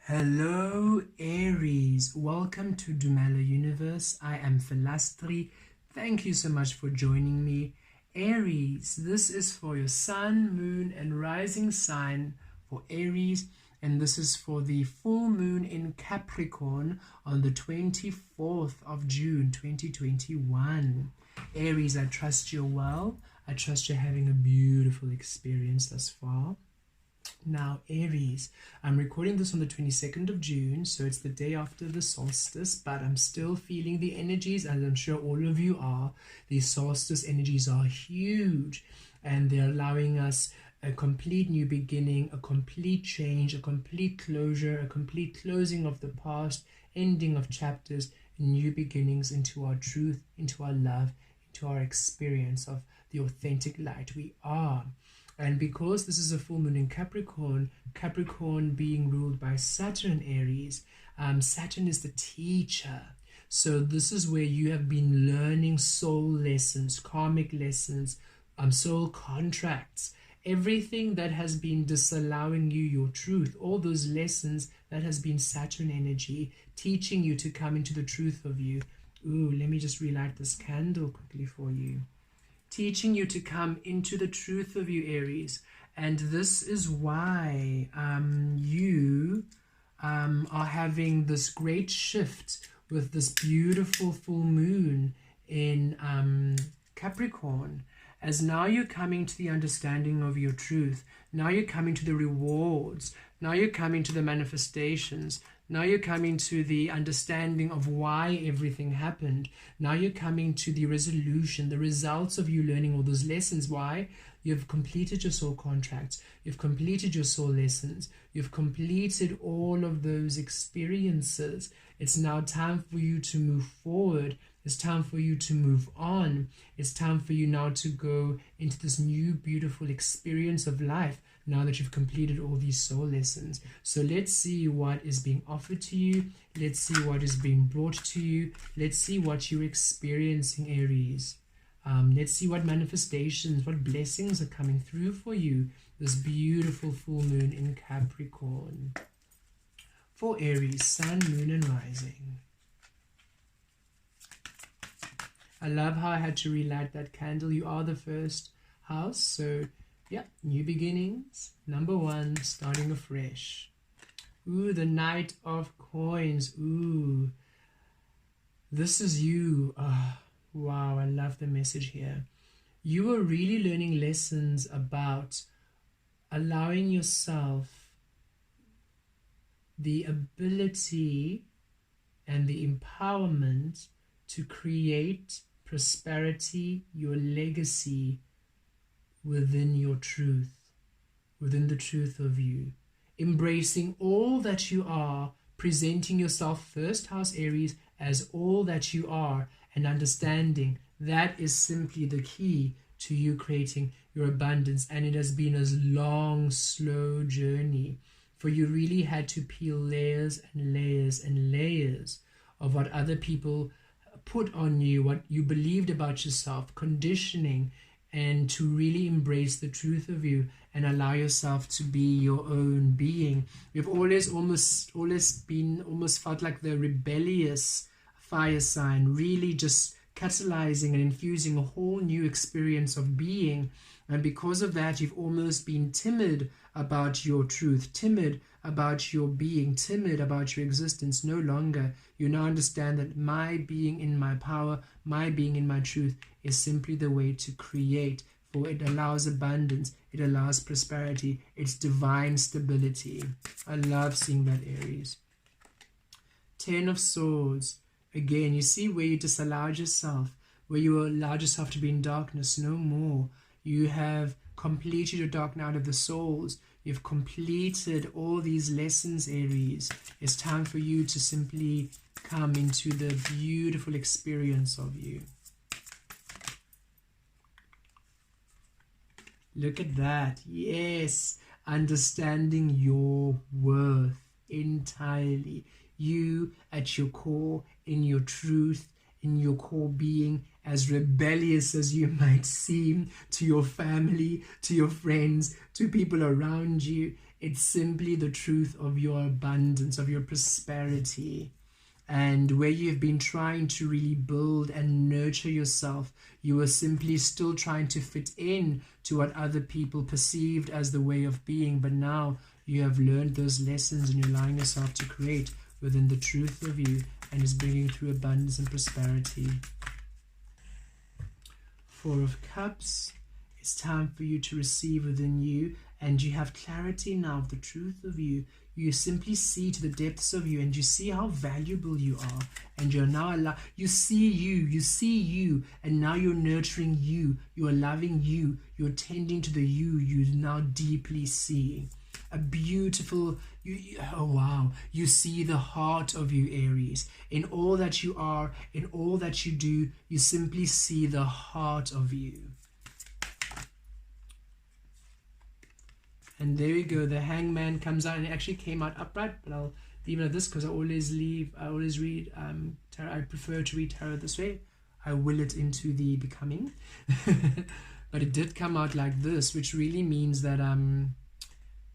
Hello Aries, welcome to Dumela Universe. I am Vel Astri. Thank you so much for joining me. Aries, this is for your sun, moon and rising sign for Aries, and this is for the full moon in Capricorn on the 24th of June 2021. Aries, I trust you're well. I trust you're having a beautiful experience thus far. Now Aries, I'm recording this on the 22nd of June, so it's the day after the solstice, but I'm still feeling the energies, as I'm sure all of you are. These solstice energies are huge, and they're allowing us a complete new beginning, a complete change, a complete closure, a complete closing of the past, ending of chapters, new beginnings into our truth, into our love, into our experience of the authentic light we are. And because this is a full moon in Capricorn, Capricorn being ruled by Saturn Aries, Saturn is the teacher. So this is where you have been learning soul lessons, karmic lessons, soul contracts, everything that has been disallowing you your truth, all those lessons that has been Saturn energy, teaching you to come into the truth of you. Ooh, let me just relight this candle quickly for you. Teaching you to come into the truth of you, Aries. And this is why you are having this great shift with this beautiful full moon in Capricorn. As now you're coming to the understanding of your truth. Now you're coming to the rewards. Now you're coming to the manifestations. Now you're coming to the understanding of why everything happened. Now you're coming to the resolution, the results of you learning all those lessons. Why? You've completed your soul contracts. You've completed your soul lessons. You've completed all of those experiences. It's now time for you to move forward. It's time for you to move on. It's time for you now to go into this new beautiful experience of life now that you've completed all these soul lessons. So let's see what is being offered to you. Let's see what is being brought to you. Let's see what you're experiencing, Aries. Let's see what manifestations, what blessings are coming through for you this beautiful full moon in Capricorn. For Aries, sun, moon and rising. I love how I had to relight that candle. You are the first house, so yeah, new beginnings. Number one, starting afresh. Ooh, the Knight of Coins. Ooh, this is you. Oh, wow, I love the message here. You are really learning lessons about allowing yourself the ability and the empowerment to create prosperity, your legacy within your truth, within the truth of you. Embracing all that you are, presenting yourself, first house Aries, as all that you are, and understanding that is simply the key to you creating your abundance. And it has been a long, slow journey, for you really had to peel layers and layers and layers of what other people put on you, what you believed about yourself, conditioning, and to really embrace the truth of you and allow yourself to be your own being. You've always felt like the rebellious fire sign, really just catalyzing and infusing a whole new experience of being. And because of that, you've almost been timid about your truth, timid about your being, timid about your existence. No longer. You now understand that my being in my power, my being in my truth is simply the way to create, for it allows abundance, it allows prosperity, it's divine stability. I love seeing that, Aries. Ten of Swords. Again, you see where you disallowed yourself, where you allowed yourself to be in darkness. No more. You have completed your dark night of the souls. You've completed all these lessons, Aries. It's time for you to simply come into the beautiful experience of you. Look at that. Yes. Understanding your worth entirely. You at your core, in your truth, in your core being, as rebellious as you might seem to your family, to your friends, to people around you, It's simply the truth of your abundance, of your prosperity. And where you've been trying to really build and nurture yourself, you are simply still trying to fit in to what other people perceived as the way of being. But now you have learned those lessons and you're allowing yourself to create within the truth of you, and is bringing through abundance and prosperity. Four of Cups. It's time for you to receive within you, and you have clarity now of the truth of you. You simply see to the depths of you, and you see how valuable you are, and you're now you see you, and now you're nurturing you, you're loving you, you're tending to the you now deeply see. A beautiful, oh wow, you see the heart of you, Aries. In all that you are, in all that you do, you simply see the heart of you. And there we go, the Hangman comes out, and it actually came out upright, but I'll leave it like this because I always read tarot. I prefer to read tarot this way. I will it into the becoming. But it did come out like this, which really means that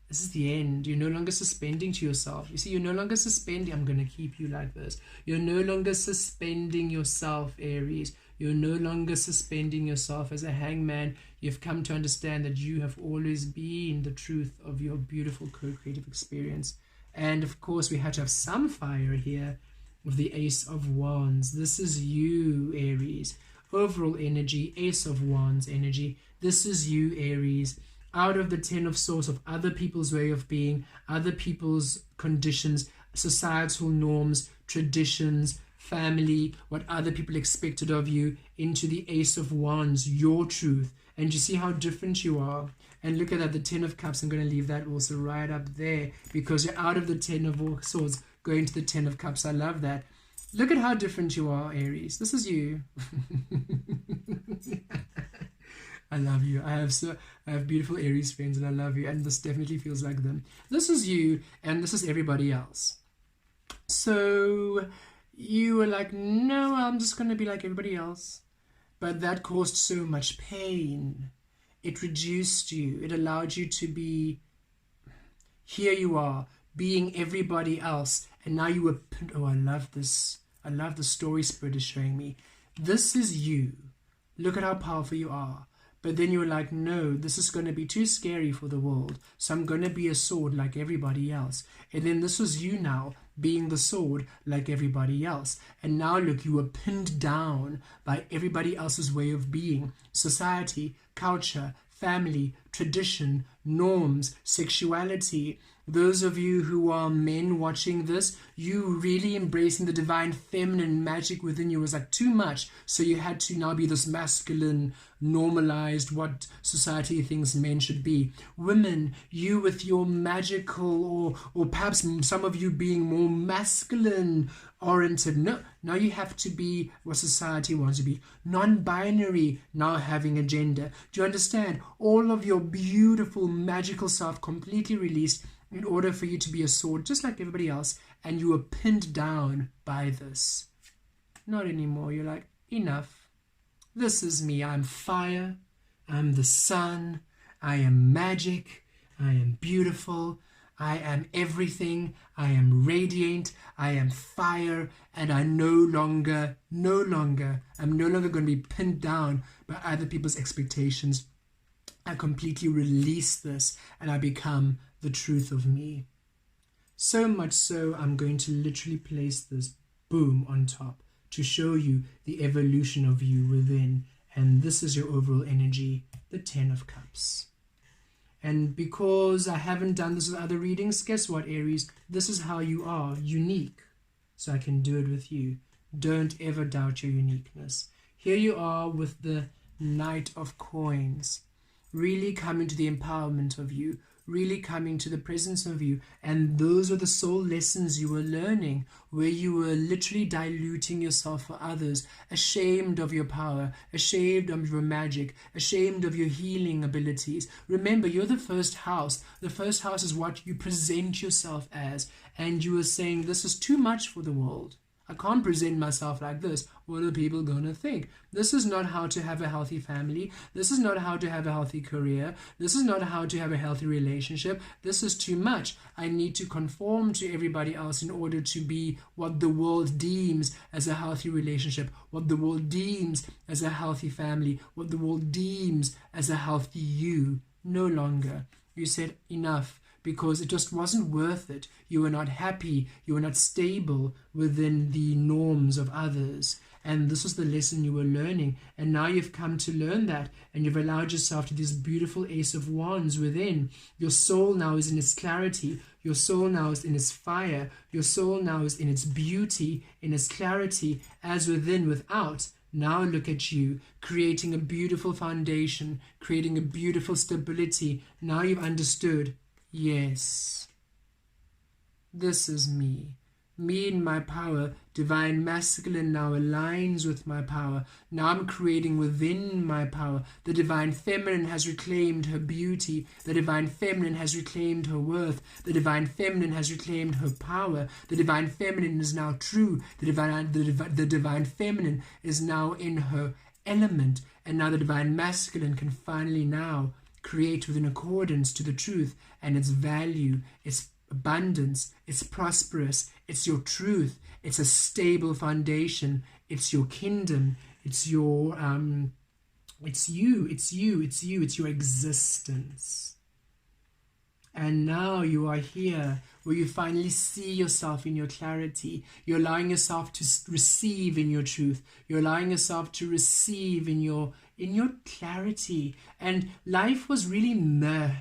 this is the end. You're no longer suspending to yourself. You see, you're no longer suspending. I'm going to keep you like this. You're no longer suspending yourself, Aries. You're no longer suspending yourself as a hangman. You've come to understand that you have always been the truth of your beautiful co-creative experience. And of course, we had to have some fire here with the Ace of Wands. This is you, Aries. Overall energy, Ace of Wands energy. This is you, Aries. Out of the Ten of Swords, of other people's way of being, other people's conditions, societal norms, traditions, family, what other people expected of you, into the Ace of Wands, your truth. And you see how different you are. And look at that, the Ten of Cups. I'm going to leave that also right up there, because you're out of the Ten of Swords going to the Ten of Cups. I love that. Look at how different you are, Aries. This is you. I love you. I have beautiful Aries friends, and I love you, and this definitely feels like them. This is you, and this is everybody else. So you were like, no, I'm just going to be like everybody else. But that caused so much pain. It reduced you. It allowed you to be, here you are, being everybody else. And now you were, oh, I love this. I love the story Spirit is showing me. This is you. Look at how powerful you are. But then you were like, no, this is going to be too scary for the world. So I'm going to be a sword like everybody else. And then this was you now being the sword like everybody else. And now look, you were pinned down by everybody else's way of being. Society, culture, family, tradition, norms, sexuality. Those of you who are men watching this, you really embracing the divine feminine magic within you was like too much. So you had to now be this masculine, normalized, what society thinks men should be. Women, you with your magical, or perhaps some of you being more masculine oriented. No, now you have to be what society wants to be. Non-binary, now having a gender. Do you understand? All of your beautiful magical self completely released in order for you to be a sword just like everybody else, and you were pinned down by this. Not anymore. You're like, enough. This is me. I'm fire. I'm the sun. I am magic. I am beautiful. I am everything. I am radiant. I am fire. And I'm no longer going to be pinned down by other people's expectations. I completely release this, and I become the truth of me. So much so, I'm going to literally place this boom on top to show you the evolution of you within. And this is your overall energy, the 10 of Cups. And because I haven't done this with other readings, guess what, Aries? This is how you are, unique. So I can do it with you. Don't ever doubt your uniqueness. Here you are with the Knight of Coins, really coming to the empowerment of you, really coming to the presence of you. And those are the soul lessons you were learning, where you were literally diluting yourself for others, ashamed of your power, ashamed of your magic, ashamed of your healing abilities. Remember, you're the first house. The first house is what you present yourself as. And you were saying, this is too much for the world. I can't present myself like this. What are people going to think? This is not how to have a healthy family. This is not how to have a healthy career. This is not how to have a healthy relationship. This is too much. I need to conform to everybody else in order to be what the world deems as a healthy relationship, what the world deems as a healthy family, what the world deems as a healthy you. No longer. You said enough, because it just wasn't worth it. You were not happy. You were not stable within the norms of others. And this was the lesson you were learning. And now you've come to learn that, and you've allowed yourself to this beautiful Ace of Wands within. Your soul now is in its clarity. Your soul now is in its fire. Your soul now is in its beauty, in its clarity, as within, without. Now look at you, creating a beautiful foundation, creating a beautiful stability. Now you've understood, yes, this is me. Me in my power, divine masculine now aligns with my power. Now I'm creating within my power. The divine feminine has reclaimed her beauty. The divine feminine has reclaimed her worth. The divine feminine has reclaimed her power. The divine feminine is now true. The divine feminine is now in her element. And now the divine masculine can finally now create within accordance to the truth and its value, its abundance, it's prosperous, it's your truth, it's a stable foundation, it's your kingdom, it's your it's your existence. And now you are here where you finally see yourself in your clarity. You're allowing yourself to receive in your truth. You're allowing yourself to receive in your clarity. And life was really meh.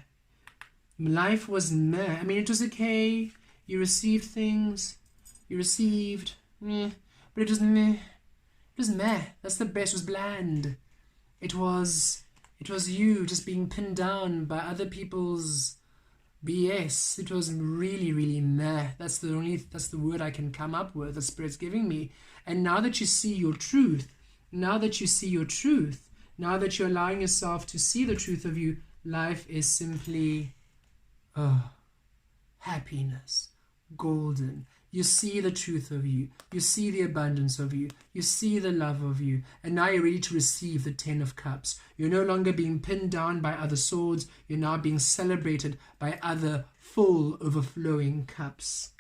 Life was meh. I mean, it was okay. You received things. You received meh. But it was meh. It was meh. That's the best. It was bland. It was you just being pinned down by other people's BS. It was really, really meh. That's the word I can come up with. The Spirit's giving me. And now that you see your truth, now that you're allowing yourself to see the truth of you, life is simply happiness, golden. You see the truth of you. You see the abundance of you. You see the love of you. And now you're ready to receive the 10 of Cups. You're no longer being pinned down by other swords. You're now being celebrated by other full, overflowing cups.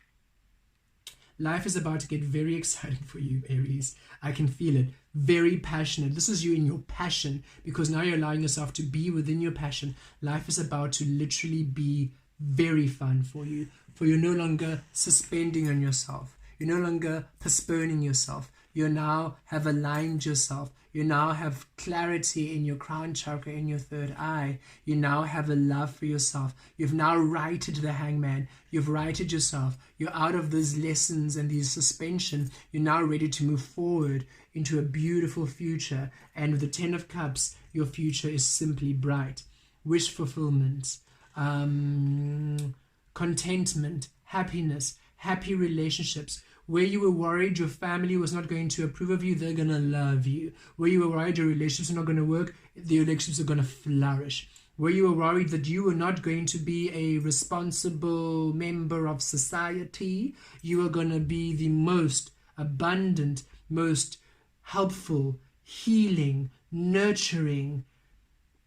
Life is about to get very exciting for you, Aries. I can feel it. Very passionate. This is you in your passion, because now you're allowing yourself to be within your passion. Life is about to literally be very fun for you. For you're no longer suspending on yourself. You're no longer postponing yourself. You now have aligned yourself. You now have clarity in your crown chakra, in your third eye. You now have a love for yourself. You've now righted the hangman. You've righted yourself. You're out of these lessons and these suspension. You're now ready to move forward into a beautiful future. And with the 10 of Cups, your future is simply bright. Wish fulfillment. Contentment, happiness, happy relationships. Where you were worried your family was not going to approve of you, they're going to love you. Where you were worried your relationships are not going to work, the relationships are going to flourish. Where you were worried that you were not going to be a responsible member of society, you are going to be the most abundant, most helpful, healing, nurturing,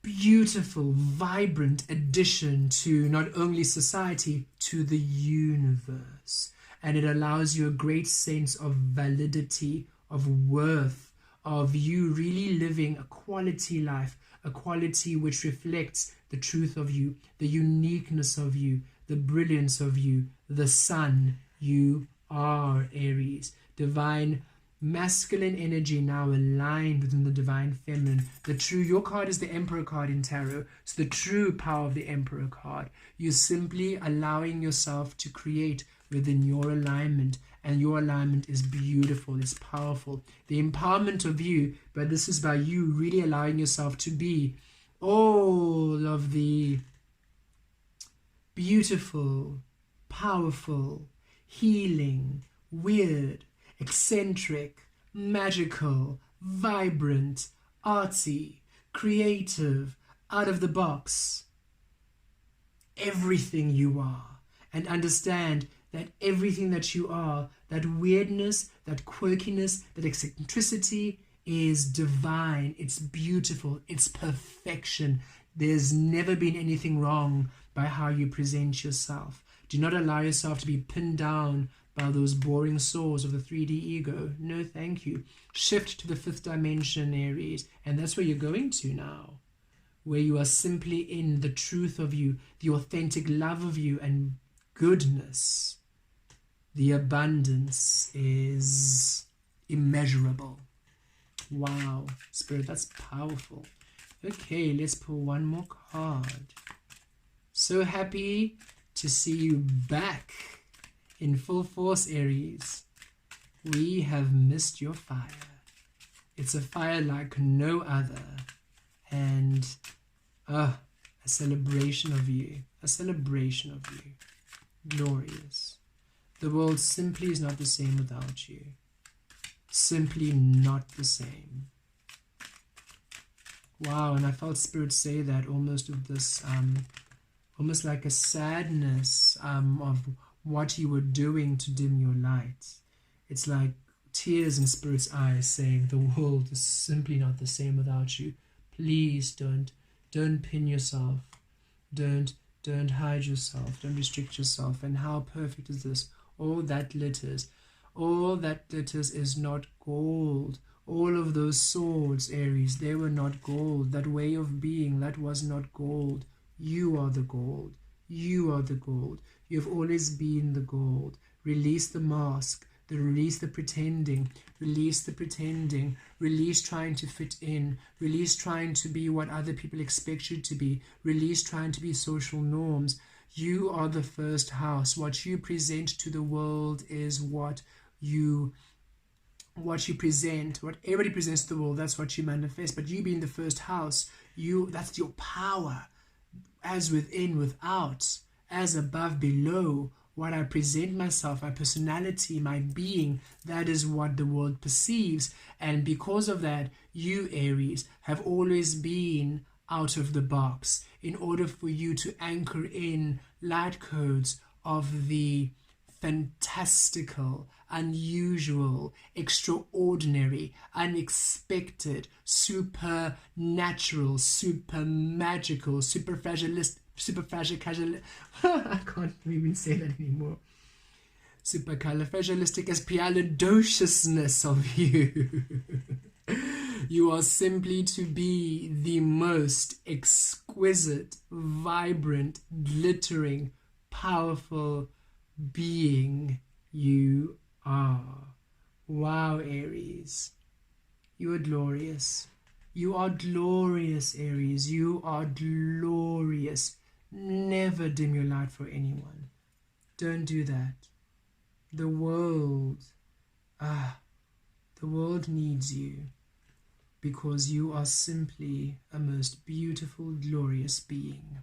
beautiful, vibrant addition to not only society, to the universe. And it allows you a great sense of validity, of worth, of you really living a quality life, a quality which reflects the truth of you, the uniqueness of you, the brilliance of you, the sun you are, Aries. Divine masculine energy now aligned within the divine feminine. The true, your card is the Emperor card in tarot. So the true power of the Emperor card. You're simply allowing yourself to create within your alignment. And your alignment is beautiful, it's powerful. The empowerment of you, but this is by you really allowing yourself to be all of the beautiful, powerful, healing, weird, eccentric, magical, vibrant, artsy, creative, out of the box, everything you are. And understand that everything that you are, That weirdness, that quirkiness, that eccentricity is divine. It's beautiful. It's perfection. There's never been anything wrong by how you present yourself. Do not allow yourself to be pinned down by those boring saws of the 3D ego. No, thank you. Shift to the 5th dimension, Aries, and that's where you're going to now, where you are simply in the truth of you, the authentic love of you and goodness. The abundance is immeasurable. Wow, Spirit, that's powerful. Okay, let's pull one more card. So happy to see you back in full force, Aries. We have missed your fire. It's a fire like no other. And a celebration of you. A celebration of you. Glorious. The world simply is not the same without you. Simply not the same. Wow, and I felt Spirit say that almost with this, almost like a sadness of what you were doing to dim your light. It's like tears in Spirit's eyes saying the world is simply not the same without you. Please don't pin yourself. Don't hide yourself. Don't restrict yourself. And how perfect is this? All that glitters is not gold. All of those swords, Aries, they were not gold. That way of being, that was not gold. You are the gold. You are the gold. You've always been the gold. Release the mask. Release the pretending. Release the pretending. Release trying to fit in. Release trying to be what other people expect you to be. Release trying to be social norms. You are the first house. What you present to the world is what you present. What everybody presents to the world, that's what you manifest. But you being the first house, that's your power. As within, without, as above, below. What I present myself, my personality, my being, that is what the world perceives. And because of that, you, Aries, have always been out of the box in order for you to anchor in light codes of the fantastical, unusual, extraordinary, unexpected, supernatural, super magical, super fragile, I can't even say that anymore. Supercalifragilisticexpialidociousness of you. You are simply to be the most exquisite, vibrant, glittering, powerful being you are. Wow, Aries. You are glorious. You are glorious, Aries. You are glorious. Never dim your light for anyone. Don't do that. The world needs you because you are simply a most beautiful, glorious being.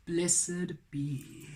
Blessed be.